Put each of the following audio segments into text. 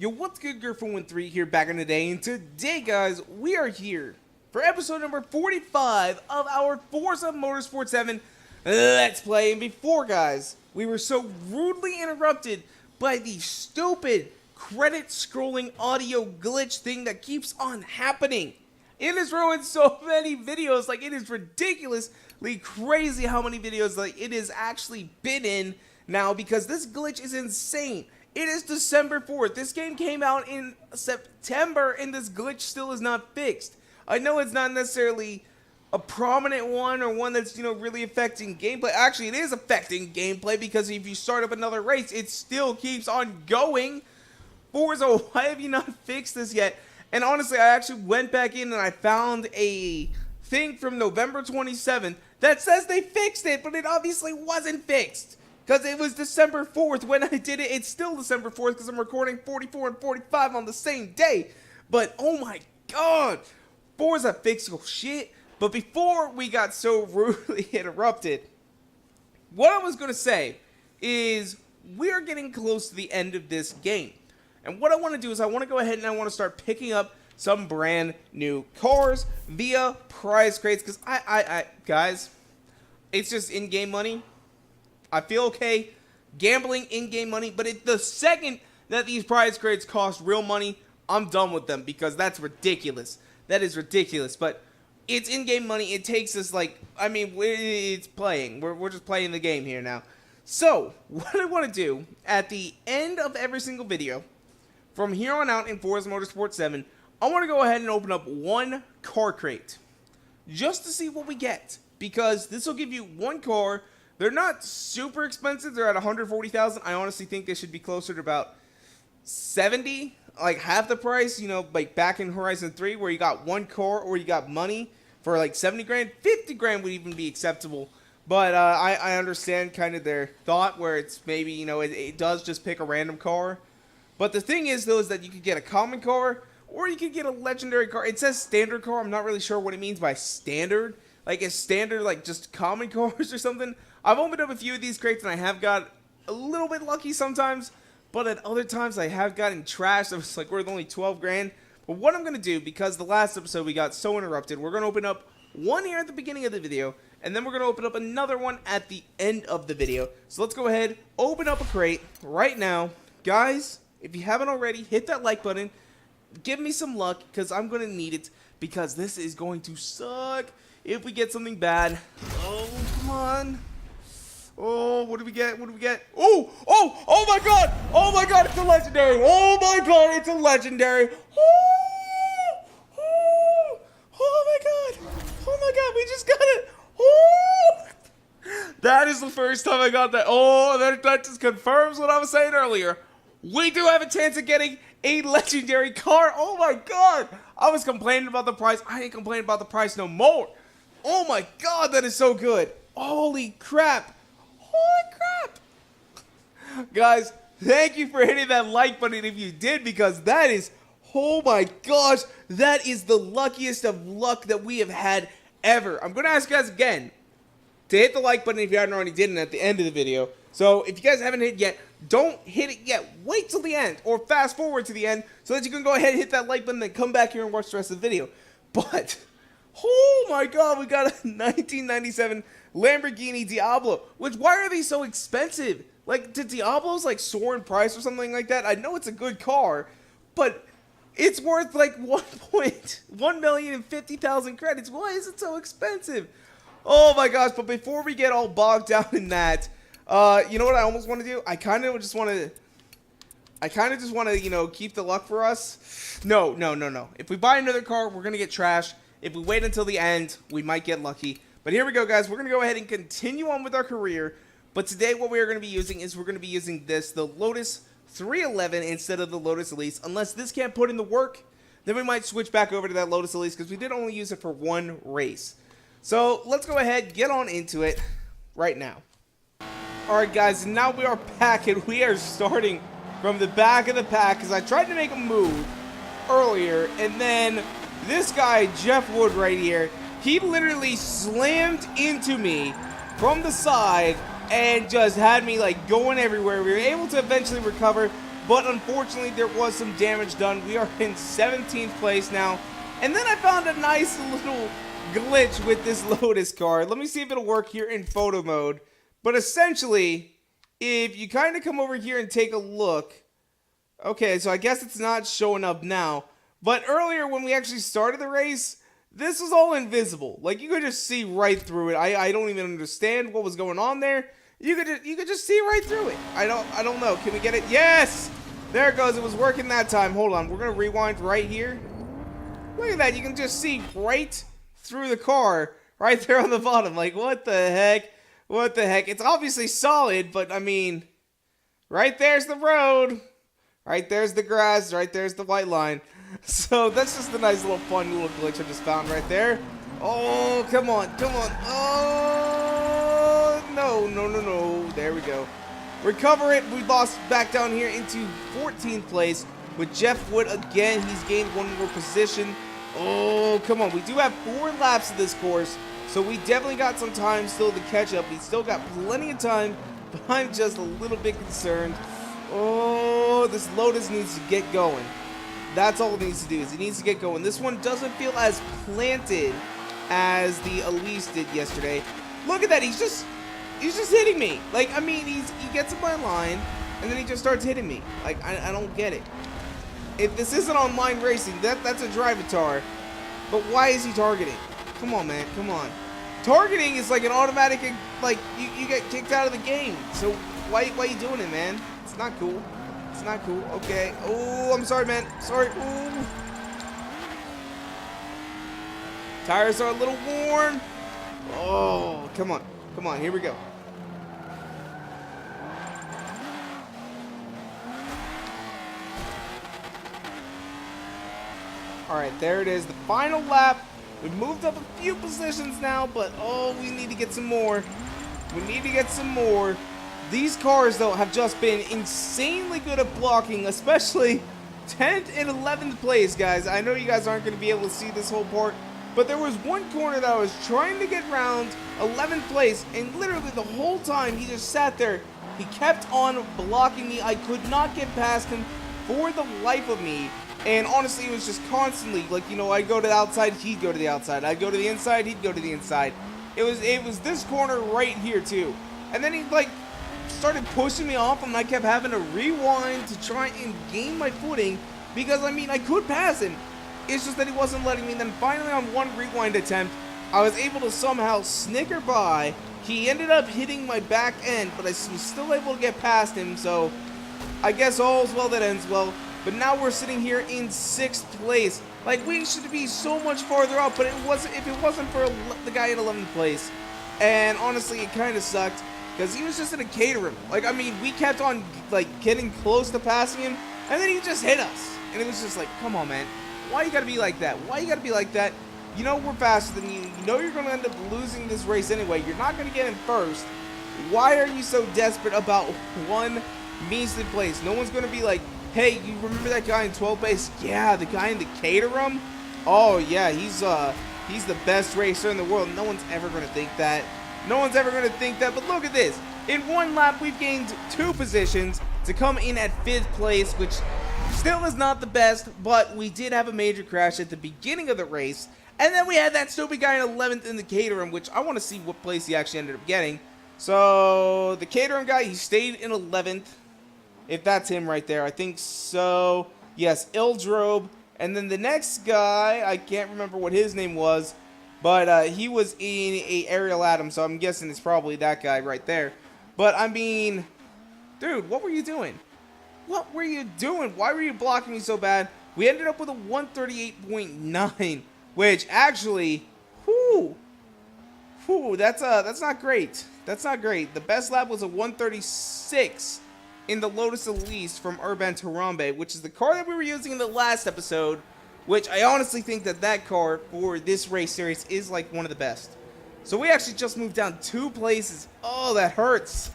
Yo, what's good, Griffin13 here back in the day, and today, guys, we are here for episode number 45 of our Forza Motorsport 7 Let's Play. And before, guys, we were so rudely interrupted by the stupid credit scrolling audio glitch thing that keeps on happening. It has ruined so many videos, like, it is ridiculously crazy how many videos, like, it has actually been in now, because this glitch is insane. It is December 4th. This game came out in September, and this glitch still is not fixed. I know it's not necessarily a prominent one or one that's, really affecting gameplay. Actually, it is affecting gameplay, because if you start up another race, it still keeps on going. Forza, why have you not fixed this yet? And honestly, I actually went back in and I found a thing from November 27th that says they fixed it, but it obviously wasn't fixed. Because it was December 4th when I did it. It's still December 4th because I'm recording 44 and 45 on the same day. But, oh my god, Forza fix your shit. But before we got so rudely interrupted, what I was going to say is we're getting close to the end of this game. And what I want to do is I want to go ahead and I want to start picking up some brand new cars via prize crates. Because guys, it's just in-game money. I feel okay gambling in-game money, but the second that these prize crates cost real money, I'm done with them, because that's ridiculous. That is ridiculous, but it's in-game money. It takes us, it's playing. We're just playing the game here now. So, what I want to do, at the end of every single video, from here on out in Forza Motorsport 7, I want to go ahead and open up one car crate, just to see what we get, because this will give you one car. They're not super expensive. They're at 140,000. I honestly think they should be closer to about 70, like half the price, like back in Horizon 3 where you got one car or you got money for like 70 grand. 50 grand would even be acceptable. But I understand kind of their thought where it's maybe, it does just pick a random car. But the thing is, though, is that you could get a common car or you could get a legendary car. It says standard car. I'm not really sure what it means by standard. Like, is standard like just common cars or something? I've opened up a few of these crates and I have got a little bit lucky sometimes, but at other times I have gotten trashed. It was like worth only 12 grand. But what I'm going to do, because the last episode we got so interrupted, we're going to open up one here at the beginning of the video, and then we're going to open up another one at the end of the video. So let's go ahead, open up a crate right now. Guys, if you haven't already, hit that like button. Give me some luck, because I'm going to need it, because this is going to suck if we get something bad. Oh, come on. Oh, what do we get? What do we get? Oh my god! Oh my god, it's a legendary! Oh my god, it's a legendary! Oh my god, we just got it! Oh! That is the first time I got that. Oh, that just confirms what I was saying earlier. We do have a chance of getting a legendary car. Oh my god! I was complaining about the price. I ain't complaining about the price no more. Oh my god, that is so good. Holy crap. Holy crap! Guys, thank you for hitting that like button if you did, because that is, oh my gosh, that is the luckiest of luck that we have had ever. I'm going to ask you guys again to hit the like button if you haven't already did it at the end of the video. So if you guys haven't hit it yet, don't hit it yet. Wait till the end, or fast forward to the end, so that you can go ahead and hit that like button and come back here and watch the rest of the video. But, oh my god, we got a 1997 Lamborghini Diablo, which, why are these so expensive? Like, did Diablos like soar in price or something like that? I know it's a good car, but it's worth like 1,150,000 credits. Why is it so expensive? Oh my gosh, but before we get all bogged down in that, you know what I almost want to do? I kind of just want to, keep the luck for us. No. If we buy another car, we're going to get trashed. If we wait until the end, we might get lucky. But here we go, guys. We're going to go ahead and continue on with our career. But today what we're going to be using is we're going to be using the Lotus 311 instead of the Lotus Elise. Unless this can't put in the work, then we might switch back over to that Lotus Elise, because we did only use it for one race. So let's go ahead, get on into it right now. Alright, guys, now we are back, and we are starting from the back of the pack, because I tried to make a move earlier, and then this guy, Jeff Wood right here, he literally slammed into me from the side and just had me like going everywhere. We were able to eventually recover, but unfortunately there was some damage done. We are in 17th place now. And then I found a nice little glitch with this Lotus car. Let me see if it'll work here in photo mode. But essentially, if you kind of come over here and take a look. Okay, so I guess it's not showing up now. But earlier when we actually started the race, this was all invisible. Like, you could just see right through it. I don't even understand what was going on there. You could just see right through it. I don't know. Can we get it? Yes! There it goes. It was working that time. Hold on. We're going to rewind right here. Look at that. You can just see right through the car right there on the bottom. Like, what the heck? What the heck? It's obviously solid, but I mean, right there's the road. Right there's the grass. Right there's the white line. So that's just a nice little fun little glitch I just found right there. Oh, come on. Come on. Oh, no, no, no, no. There we go. Recover it. We lost back down here into 14th place with Jeff Wood again. He's gained one more position. Oh, come on. We do have 4 laps of this course, so we definitely got some time still to catch up. We still got plenty of time, but I'm just a little bit concerned. Oh, this Lotus needs to get going. That's all it needs to do, is it needs to get going. This one doesn't feel as planted as the Elise did yesterday. Look at that. He's just hitting me. Like, I mean, he gets in my line, and then he just starts hitting me. Like, I don't get it. If this isn't online racing, that's a drive-a-tar. But why is he targeting? Come on, man. Come on. Targeting is like an automatic, like, you get kicked out of the game. So why are you doing it, man? It's not cool. It's not cool. Okay. Oh, I'm sorry, man. Sorry. Ooh. Tires are a little worn. Oh, come on. Come on. Here we go. All right, there it is. The final lap. We've moved up a few positions now, but oh, we need to get some more. We need to get some more. These cars, though, have just been insanely good at blocking, especially 10th and 11th place, guys. I know you guys aren't going to be able to see this whole part, but there was one corner that I was trying to get round 11th place, and literally the whole time he just sat there. He kept on blocking me. I could not get past him for the life of me, and honestly, it was just constantly, like, you know, I'd go to the outside, he'd go to the outside. I'd go to the inside, he'd go to the inside. It was this corner right here, too. And then he, like, started pushing me off, and I kept having to rewind to try and gain my footing because, I mean, I could pass him. It's just that he wasn't letting me. Then finally on one rewind attempt, I was able to somehow snicker by. He ended up hitting my back end, but I was still able to get past him, so I guess all's well that ends well. But now we're sitting here in 6th place. Like, we should be so much farther out, but it wasn't if it wasn't for the guy in 11th place. And honestly, it kind of sucked because he was just in a caterer. Like, I mean, we kept on, like, getting close to passing him, and then he just hit us. And it was just like, come on, man. Why you gotta be like that? Why you gotta be like that? You know we're faster than you. You know you're gonna end up losing this race anyway. You're not gonna get in first. Why are you so desperate about one measly place? No one's gonna be like, hey, you remember that guy in 12th place? Yeah, the guy in the caterer? Oh, yeah, he's the best racer in the world. No one's ever gonna think that. No one's ever going to think that, but look at this. In one lap, we've gained 2 positions to come in at 5th place, which still is not the best, but we did have a major crash at the beginning of the race, and then we had that stupid guy in 11th in the caterer, which I want to see what place he actually ended up getting. So, the caterer guy, he stayed in 11th, if that's him right there. I think so. Yes, Ildrobe. And then the next guy, I can't remember what his name was, but he was in a Ariel Atom, so I'm guessing it's probably that guy right there. But, I mean, dude, what were you doing? What were you doing? Why were you blocking me so bad? We ended up with a 138.9, which actually, that's not great. That's not great. The best lap was a 136 in the Lotus Elise from Urban Harambe, which is the car that we were using in the last episode, which I honestly think that car for this race series is like one of the best. So we actually just moved down 2 places. Oh, that hurts.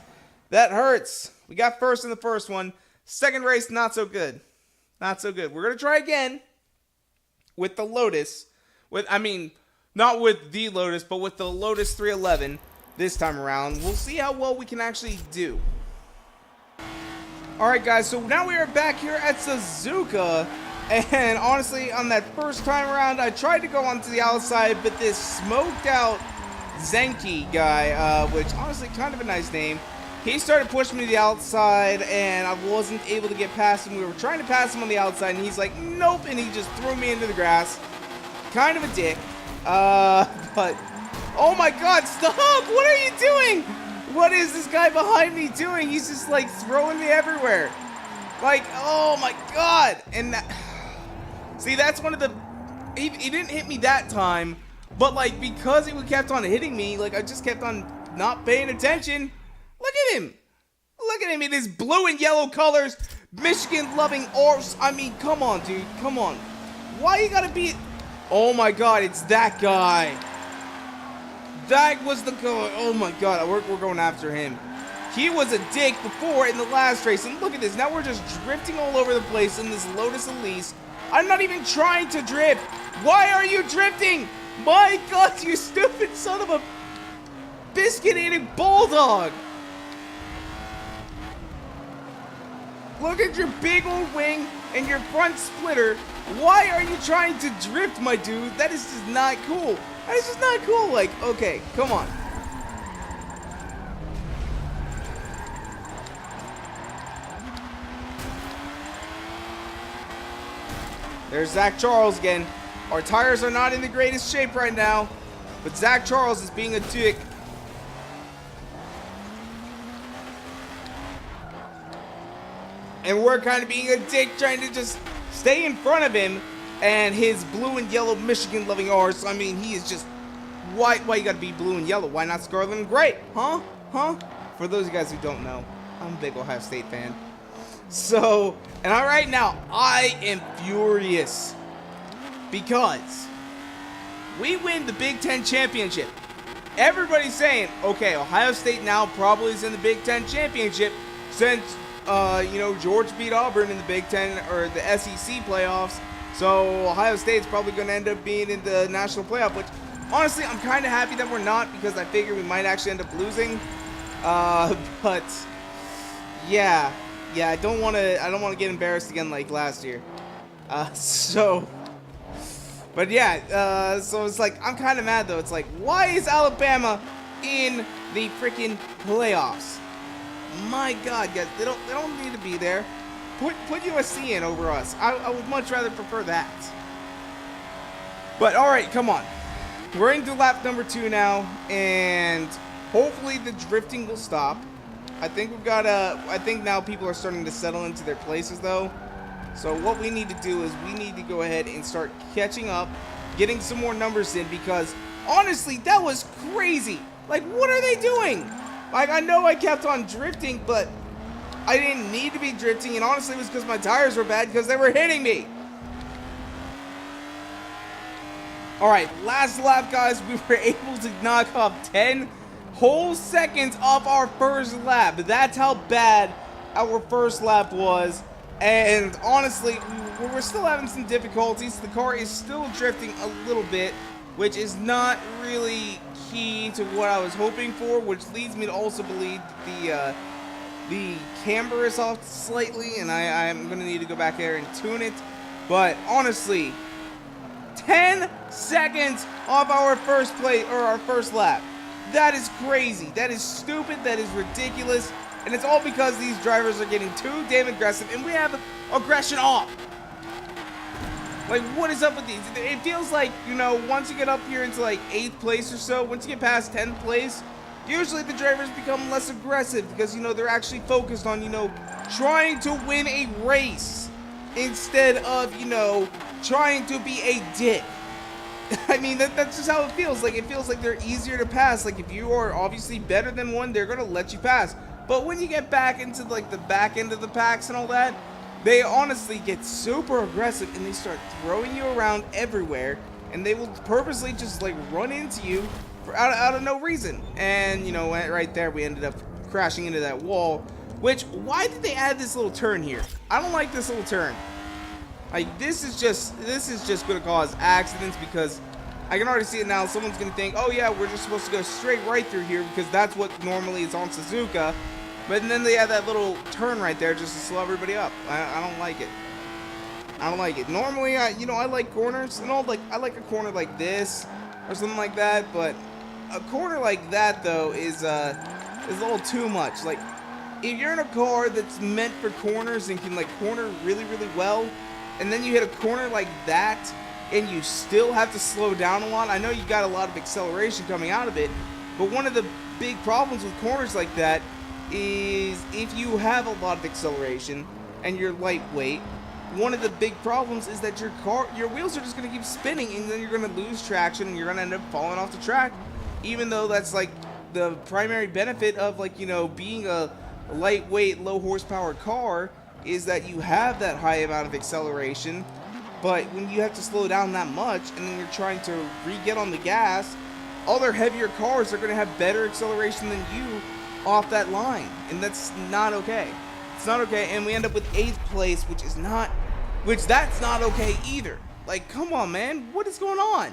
That hurts. We got first in the first one. Second race, not so good. Not so good. We're going to try again with the Lotus. Not with the Lotus, but with the Lotus 311 this time around. We'll see how well we can actually do. Alright guys, so now we are back here at Suzuka, and honestly, on that first time around, I tried to go onto the outside, but this smoked out Zenki guy, which honestly kind of a nice name, he started pushing me to the outside, and I wasn't able to get past him. We were trying to pass him on the outside, and he's like, nope, and he just threw me into the grass. Kind of a dick, but, oh my god, stop! What are you doing? What is this guy behind me doing? He's just like throwing me everywhere. Like, oh my god. And that, see, that's one of the, he didn't hit me that time, but like because he kept on hitting me, like I just kept on not paying attention. Look at him. Look at him in his blue and yellow colors. Michigan loving orbs. I mean, come on, dude. Come on. Why you gotta be, oh my god, it's that guy. That was the guy. Oh my god, we're going after him. He was a dick before in the last race, and look at this. Now we're just drifting all over the place in this Lotus Elise. I'm not even trying to drift. Why are you drifting? My god, you stupid son of a biscuit-eating bulldog. Look at your big old wing and your front splitter. Why are you trying to drift, my dude? That is just not cool. That is just not cool. Like, okay, come on. There's Zach Charles again. Our tires are not in the greatest shape right now, but Zach Charles is being a dick. And we're kind of being a dick trying to just stay in front of him and his blue and yellow Michigan loving ours. I mean, he is just, why you gotta be blue and yellow? Why not scarlet and gray? Huh? For those of you guys who don't know, I'm a big Ohio State fan. So, and right now, I am furious because we win the Big Ten championship. Everybody's saying, okay, Ohio State now probably is in the Big Ten championship since, you know, Georgia beat Auburn in the Big Ten or the SEC playoffs. So Ohio State's probably going to end up being in the national playoff, which honestly, I'm kind of happy that we're not because I figure we might actually end up losing. But yeah, I don't want to get embarrassed again like last year. But yeah, so it's like, I'm kind of mad though. It's like, why is Alabama in the freaking playoffs? My God, guys, they don't need to be there. Put USC in over us. I would much rather prefer that. But all right, come on. We're into lap number 2 now, and hopefully the drifting will stop. I think I think now people are starting to settle into their places though. So what we need to do is we need to go ahead and start catching up, getting some more numbers in, because honestly, that was crazy. Like, what are they doing? Like, I know I kept on drifting, but I didn't need to be drifting, and honestly, it was because my tires were bad because they were hitting me. All right, last lap, guys, we were able to knock off 10 whole seconds off our first lap. That's how bad our first lap was. And honestly, we're still having some difficulties. The car is still drifting a little bit, which is not really key to what I was hoping for, which leads me to also believe the camber is off slightly, and I'm going to need to go back there and tune it. But honestly, 10 seconds off our first play or our first lap. That is crazy. That is stupid. That is ridiculous. And it's all because these drivers are getting too damn aggressive, and we have aggression off. Like, what is up with these? It feels like, you know, once you get up here into like 8th place or so, once you get past 10th place, usually the drivers become less aggressive because, you know, they're actually focused on, you know, trying to win a race instead of, you know, trying to be a dick. I mean, that's just how it feels. Like, it feels like they're easier to pass. Like, if you are obviously better than one, they're going to let you pass. But when you get back into, like, the back end of the packs and all that, they honestly get super aggressive and they start throwing you around everywhere. And they will purposely just, like, run into you for out of no reason. And, you know, right there, we ended up crashing into that wall. Which, why did they add this little turn here? I don't like this little turn. Like, this is just going to cause accidents because I can already see it now. Someone's going to think, oh yeah, we're just supposed to go straight right through here because that's what normally is on Suzuka. But then they have that little turn right there just to slow everybody up. I don't like it. I don't like it. Normally, I like corners and all. Like, I like a corner like this or something like that. But a corner like that though is a little too much. Like, if you're in a car that's meant for corners and can like corner really, really well, and then you hit a corner like that, and you still have to slow down a lot. I know you got a lot of acceleration coming out of it, but one of the big problems with corners like that is if you have a lot of acceleration and you're lightweight, one of the big problems is that your wheels are just going to keep spinning, and then you're going to lose traction and you're going to end up falling off the track, even though that's like the primary benefit of, like, you know, being a lightweight, low horsepower car is that you have that high amount of acceleration. But when you have to slow down that much and then you're trying to re-get on the gas, other heavier cars are going to have better acceleration than you off that line, and that's not okay. It's not okay, and we end up with 8th place, that's not okay either. Like, come on, man, what is going on?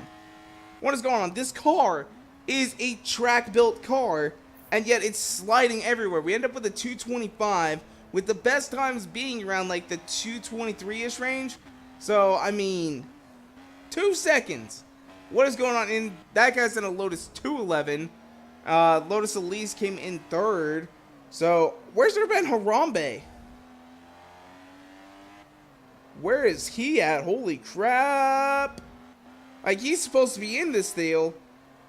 What is going on? This car is a track-built car, and yet it's sliding everywhere. We end up with a 225, with the best times being around like the 223-ish range. So, I mean, 2 seconds. What is going on? And that guy's in a Lotus 211. Lotus Elise came in 3rd. So, where's there been Harambe? Where is he at? Holy crap. Like, he's supposed to be in this deal,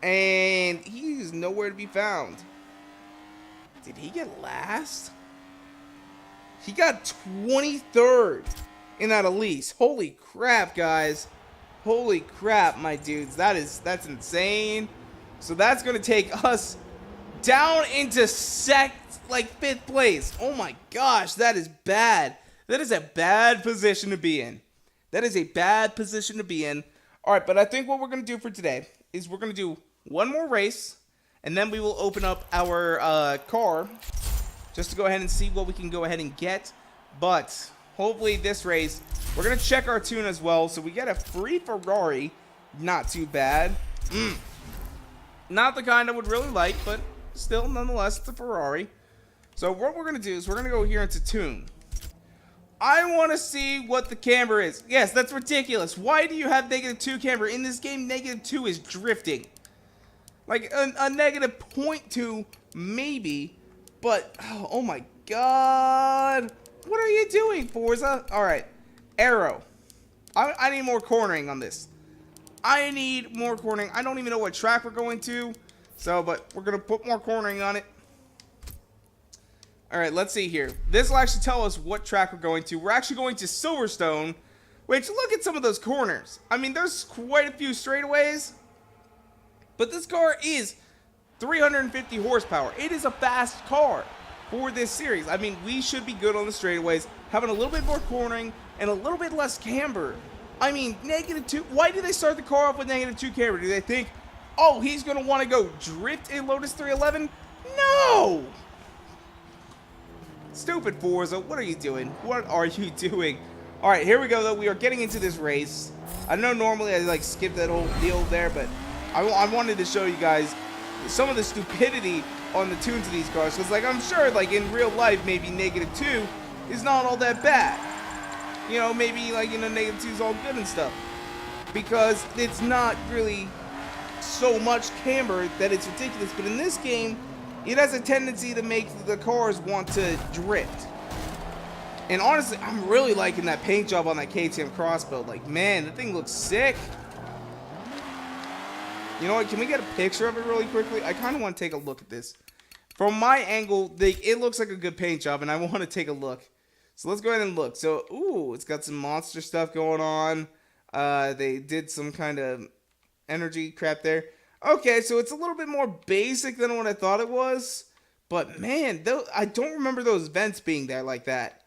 and he's nowhere to be found. Did he get last? He got 23rd in that Elise. Holy crap, guys. Holy crap, my dudes. That's insane. So that's going to take us down into 5th place. Oh my gosh, that is bad. That is a bad position to be in. That is a bad position to be in. All right, but I think what we're going to do for today is we're going to do one more race, and then we will open up our car just to go ahead and see what we can go ahead and get. But hopefully this race, we're going to check our tune as well. So we get a free Ferrari. Not too bad. Not the kind I would really like, but still, nonetheless, it's a Ferrari. So what we're going to do is we're going to go here into tune. I want to see what the camber is. Yes, that's ridiculous. Why do you have -2 camber? In this game, -2 is drifting. Like, a -0.2, maybe. But, oh my god. What are you doing, Forza? Alright. Aero. I need more cornering on this. I need more cornering. I don't even know what track we're going to. So, but we're going to put more cornering on it. Alright, let's see here. This will actually tell us what track we're going to. We're actually going to Silverstone, which, look at some of those corners. I mean, there's quite a few straightaways. But this car is 350 horsepower. It is a fast car for this series. I mean, we should be good on the straightaways, having a little bit more cornering and a little bit less camber. I mean, -2. Why do they start the car off with -2 camber? Do they think, oh, he's going to want to go drift a Lotus 311? No! Stupid Forza, what are you doing? What are you doing? All right, here we go, though. We are getting into this race. I know normally I like skip that whole deal there, but I wanted to show you guys some of the stupidity on the tunes of these cars. Because, like, I'm sure, like, in real life, maybe -2 is not all that bad. You know, maybe, like, you know, -2 is all good and stuff. Because it's not really so much camber that it's ridiculous. But in this game, it has a tendency to make the cars want to drift. And honestly, I'm really liking that paint job on that KTM crossbuild. Like, man, the thing looks sick. You know what? Can we get a picture of it really quickly? I kind of want to take a look at this. From my angle, it looks like a good paint job, and I want to take a look. So let's go ahead and look. So, ooh, it's got some monster stuff going on. They did some kind of energy crap there. Okay, so it's a little bit more basic than what I thought it was. But, man, I don't remember those vents being there like that.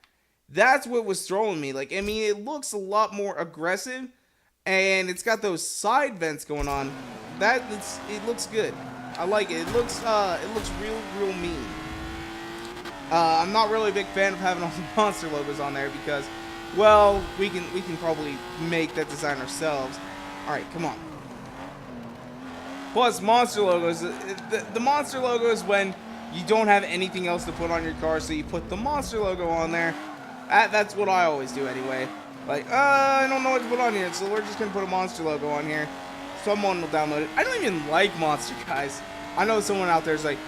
That's what was throwing me. Like, I mean, it looks a lot more aggressive. And it's got those side vents going on. It looks good. I like it. It looks real mean. I'm not really a big fan of having all the monster logos on there because, well, we can probably make that design ourselves. All right, come on. Plus, monster logos. The monster logo is when you don't have anything else to put on your car, so you put the Monster logo on there. That's what I always do anyway. Like, I don't know what to put on here, so we're just gonna put a Monster logo on here. Someone will download it. I don't even like Monster, guys. I know someone out there is like,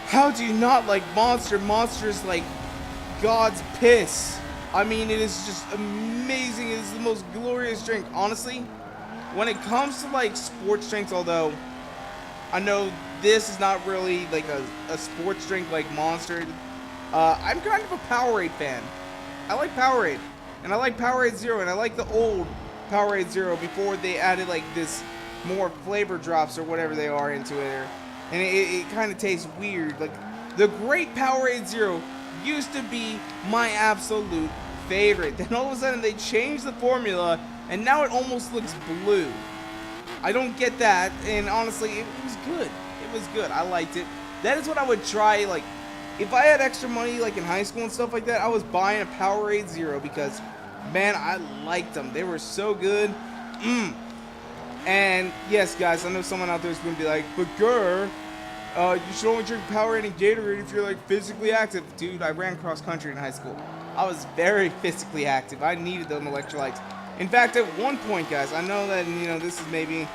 how do you not like Monster? Monster's like God's piss. I mean, it is just amazing. It is the most glorious drink. Honestly, when it comes to like sports drinks, although I know this is not really like a sports drink like Monster, I'm kind of a Powerade fan. I like Powerade, and I like Powerade Zero, and I like the old Powerade Zero before they added like this more flavor drops or whatever they are into it, and it kind of tastes weird. Like the great Powerade Zero used to be my absolute favorite. Then all of a sudden they changed the formula, and now it almost looks blue. I don't get that, and honestly, it was good. It was good. I liked it. That is what I would try. Like, if I had extra money, like in high school and stuff like that, I was buying a Powerade Zero because, man, I liked them. They were so good. And yes, guys, I know someone out there is going to be like, but Gurr, you should only drink Powerade and Gatorade if you're like physically active. Dude, I ran cross country in high school. I was very physically active. I needed them electrolytes. In fact, at one point, guys, I know that, you know, this is maybe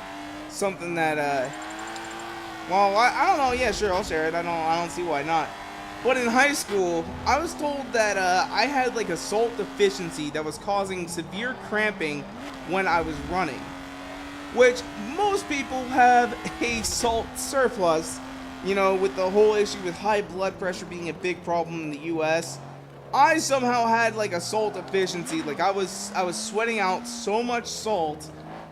something that, well, I don't know. Yeah, sure, I'll share it. I don't see why not. But in high school, I was told that I had like a salt deficiency that was causing severe cramping when I was running. Which most people have a salt surplus, you know, with the whole issue with high blood pressure being a big problem in the US. I somehow had like a salt deficiency. Like I was sweating out so much salt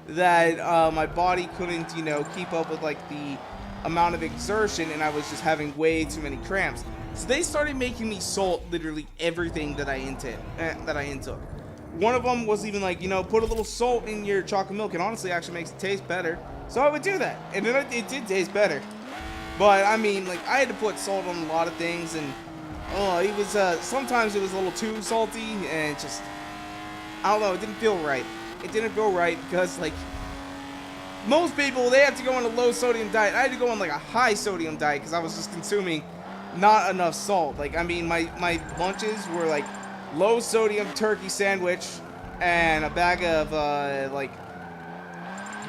that my body couldn't, you know, keep up with like the amount of exertion, and I was just having way too many cramps. So they started making me salt literally everything that I intook. One of them was even like, you know, put a little salt in your chocolate milk, and honestly actually makes it taste better. So I would do that, and then it did taste better. But I mean, like, I had to put salt on a lot of things, and it was sometimes it was a little too salty, and just, I don't know, it didn't feel right. It didn't feel right because, like, most people, they have to go on a low sodium diet. I had to go on like a high sodium diet because I was just consuming not enough salt. Like, I mean, my lunches were like low sodium turkey sandwich and a bag of like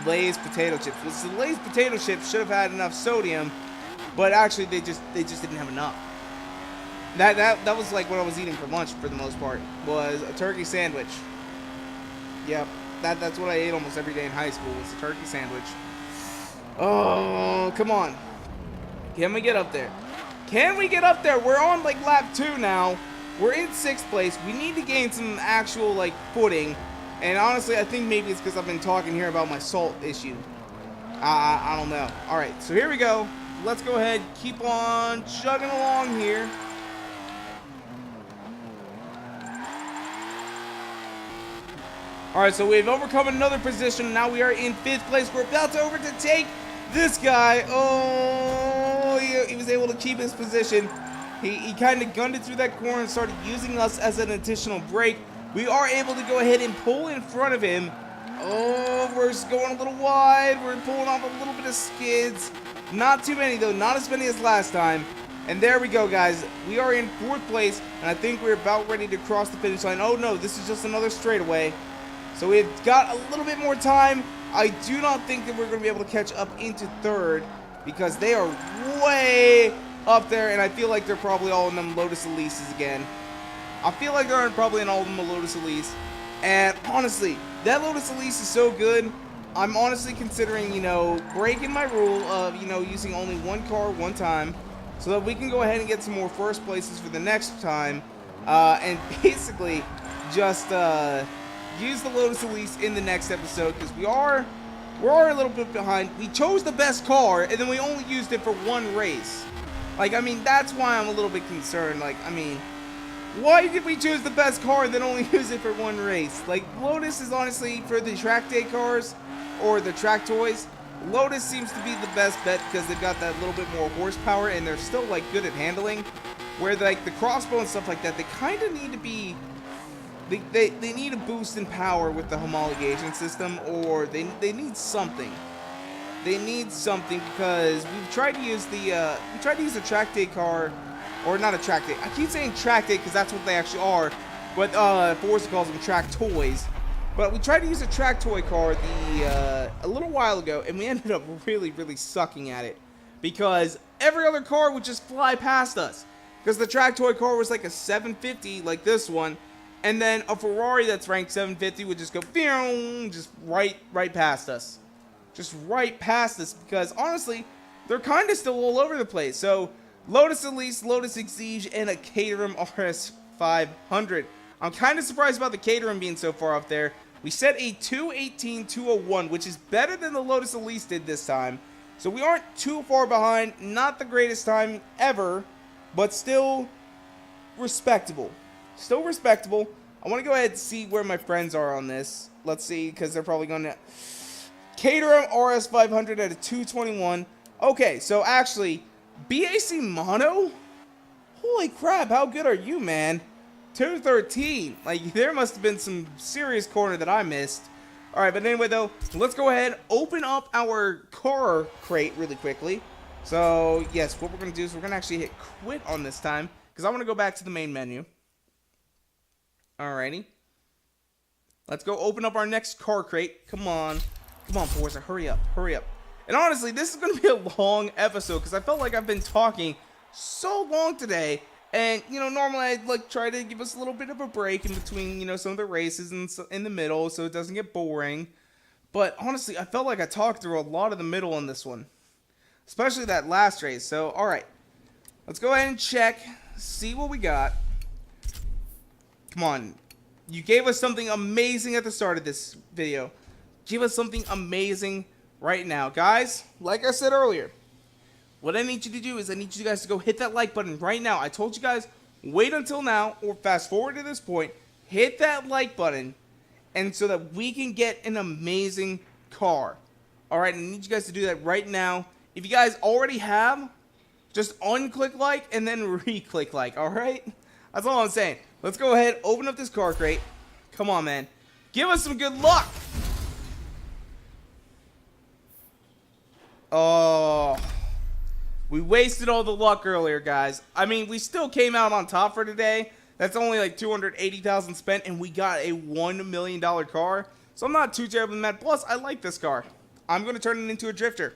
Lay's potato chips. Which the Lay's potato chips should have had enough sodium, but actually they just didn't have enough. That was like what I was eating for lunch for the most part, was a turkey sandwich. Yep, that's what I ate almost every day in high school, was a turkey sandwich. Oh, come on. Can we get up there? Can we get up there? We're on like lap 2 now. We're in 6th place. We need to gain some actual like footing. And honestly, I think maybe it's because I've been talking here about my salt issue. I don't know. Alright, so here we go. Let's go ahead, keep on chugging along here. Alright, so we've overcome another position. Now we are in 5th place. We're about to overtake this guy. Oh, he was able to keep his position. He kind of gunned it through that corner and started using us as an additional brake. We are able to go ahead and pull in front of him. Oh, we're just going a little wide. We're pulling off a little bit of skids. Not too many, though. Not as many as last time. And there we go, guys. We are in 4th place, and I think we're about ready to cross the finish line. Oh, no, this is just another straightaway. So we've got a little bit more time. I do not think that we're going to be able to catch up into 3rd because they are way up there, and I feel like they're probably all in them Lotus Elises again. I feel like they're probably in all of them Lotus Elise. And honestly, that Lotus Elise is so good. I'm honestly considering, you know, breaking my rule of, you know, using only one car one time so that we can go ahead and get some more first places for the next time. And basically just use the Lotus Elise in the next episode because we're a little bit behind. We chose the best car and then we only used it for one race. Like, I mean, that's why I'm a little bit concerned. Like, I mean, why did we choose the best car and then only use it for one race? Like, Lotus is honestly, for the track day cars or the track toys, Lotus seems to be the best bet because they've got that little bit more horsepower and they're still, like, good at handling. Where, like, the crossbow and stuff like that, they kind of need to be... They need a boost in power with the homologation system, or they need something. they need something because we've tried to use the track day car, or not a track day. I keep saying track day because that's what they actually are, but Forza calls them track toys. But we tried to use a track toy car a little while ago, and we ended up really sucking at it because every other car would just fly past us. Because the track toy car was like a 750, like this one, and then a Ferrari that's ranked 750 would just go just right past us. Just right past us, because honestly, they're kind of still all over the place. So, Lotus Elise, Lotus Exige, and a Caterham RS500. I'm kind of surprised about the Caterham being so far up there. We set a 2:18.201, which is better than the Lotus Elise did this time. So we aren't too far behind. Not the greatest time ever, but still respectable. Still respectable. I want to go ahead and see where my friends are on this. Let's see, because they're probably going to... Caterham RS500 at a 221. Okay, so actually, BAC Mono? Holy crap, how good are you, man? 213. Like, there must have been some serious corner that I missed. Alright, but anyway, though, let's go ahead, open up our car crate really quickly. So, yes, what we're going to do is we're going to actually hit quit on this time, because I want to go back to the main menu. Alrighty. Let's go open up our next car crate. Come on. Come on, Forza, hurry up, hurry up. And honestly, this is going to be a long episode because I felt like I've been talking so long today. And, you know, normally I'd like try to give us a little bit of a break in between, you know, some of the races and in the middle so it doesn't get boring. But honestly, I felt like I talked through a lot of the middle on this one. Especially that last race. So, alright. Let's go ahead and check, see what we got. Come on. You gave us something amazing at the start of this video. Give us something amazing right now. Guys, like I said earlier, what I need you to do is I need you guys to go hit that like button right now. I told you guys, wait until now, or fast forward to this point, hit that like button, and so that we can get an amazing car. Alright, I need you guys to do that right now. If you guys already have, just unclick like and then re-click like, alright? That's all I'm saying. Let's go ahead, open up this car crate. Come on, man. Give us some good luck! Oh, we wasted all the luck earlier, guys. I mean, we still came out on top for today. That's only like 280,000 spent, and we got a $1 million car. So I'm not too terribly mad. Plus, I like this car. I'm going to turn it into a drifter.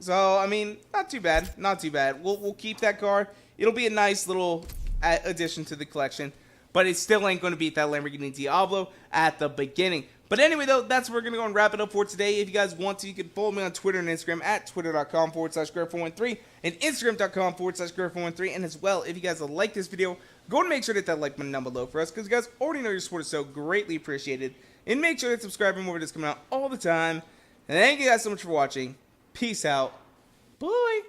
So, I mean, not too bad. Not too bad. We'll keep that car. It'll be a nice little addition to the collection. But it still ain't going to beat that Lamborghini Diablo at the beginning. But anyway, though, that's where we're going to go and wrap it up for today. If you guys want to, you can follow me on Twitter and Instagram at twitter.com/Greg413 and Instagram.com/Greg413. And as well, if you guys like this video, go and make sure to hit that like button down below for us, because you guys already know your support is so greatly appreciated. And make sure to subscribe for more videos coming out all the time. And thank you guys so much for watching. Peace out. Bye.